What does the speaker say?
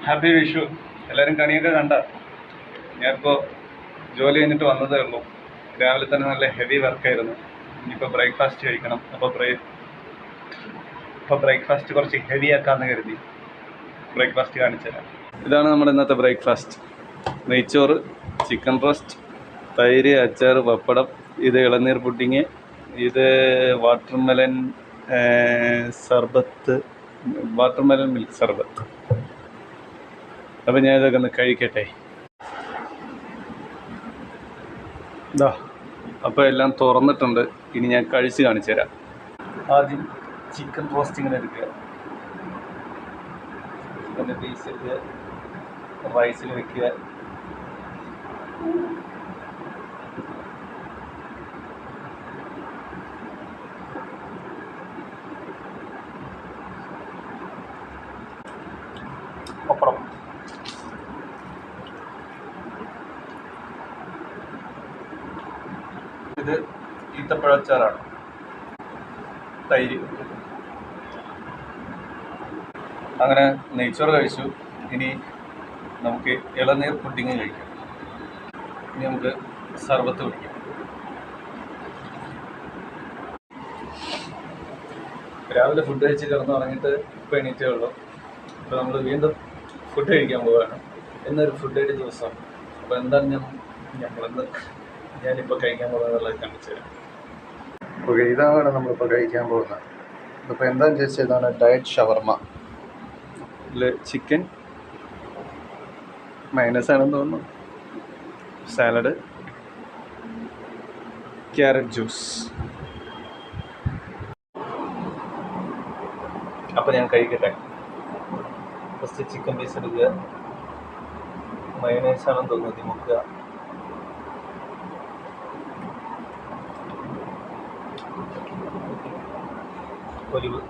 Happy Vishu. എല്ലാവരും കണിയൊക്കെ കണ്ട. ഞാനിപ്പോൾ ജോലി കഴിഞ്ഞിട്ട് വന്നതേ ഉള്ളൂ. രാവിലെ തന്നെ നല്ല ഹെവി വർക്കായിരുന്നു. ഇനിയിപ്പോൾ ബ്രേക്ക്ഫാസ്റ്റ് കഴിക്കണം. അപ്പോൾ ബ്രേക്ക്ഫാസ്റ്റ് കുറച്ച് ഹെവി ആക്കാമെന്ന് കരുതി ബ്രേക്ക്ഫാസ്റ്റ് കാണിച്ചു തരാം. ഇതാണ് നമ്മുടെ ഇന്നത്തെ ബ്രേക്ക്ഫാസ്റ്റ്. നെയ്ച്ചോറ്, ചിക്കൻ റോസ്റ്റ്, തൈര്, അച്ചാർ, പപ്പടം, ഇത് ഇളനീർ പുഡിങ്, ഇത് വാട്ടർമെലൻ മിൽക്ക് സർബത്ത്. അപ്പം ഞാൻ ഇതൊക്കെ ഒന്ന് കഴിക്കട്ടെ. ഇതാ അപ്പോൾ എല്ലാം തുറന്നിട്ടുണ്ട്. ഇനി ഞാൻ കഴിച്ച് കാണിച്ചു തരാം. ആദ്യം ചിക്കൻ റോസ്റ്റ് ഇങ്ങനെ എടുക്കുക. ചിക്കൻ്റെ പീസ് എടുക്കുക, റൈസിൽ വെക്കുക. പപ്പടം, ഇത് ഈത്തപ്പഴച്ചാറാണ്. തൈര്. അങ്ങനെ നെയ്ച്ചോറ് കഴിച്ചു. ഇനി നമുക്ക് ഇളനീർ പുഡിങ് കഴിക്കാം. ഇനി നമുക്ക് സർബത്ത് കുടിക്കാം. രാവിലെ ഫുഡ് കഴിച്ച് കിടന്നുറങ്ങിയിട്ട് ഇപ്പോൾ എണീറ്റേ ഉള്ളൂ. അപ്പോൾ നമ്മൾ വീണ്ടും ഫുഡ് കഴിക്കാൻ പോവുകയാണ്. എന്നൊരു ഫുഡ് കഴിച്ച ദിവസം. അപ്പോൾ എന്താണ് ഞാനിപ്പോൾ കഴിക്കാൻ പോകുന്നതെന്നുള്ളത് കാണിച്ചു തരാം. ഓക്കെ, ഇതാണ് നമ്മളിപ്പോൾ കഴിക്കാൻ പോകുന്നത്. അപ്പോൾ എന്താണെന്ന് ചോദിച്ചാൽ ഇതാണ് ഡയറ്റ് ഷവർമ. ഇതിൽ ചിക്കൻ, മൈനസ് ആണെന്ന് തോന്നുന്നു, സാലഡ്, ക്യാരറ്റ് ജ്യൂസ്. അപ്പോൾ ഞാൻ കഴിക്കട്ടെ. ഫസ്റ്റ് ചിക്കൻ പീസ് എടുക്കുക. മയോണൈസ് ആണെന്ന് തോന്നുന്നു, മുക്കുക. ഒലിവ്,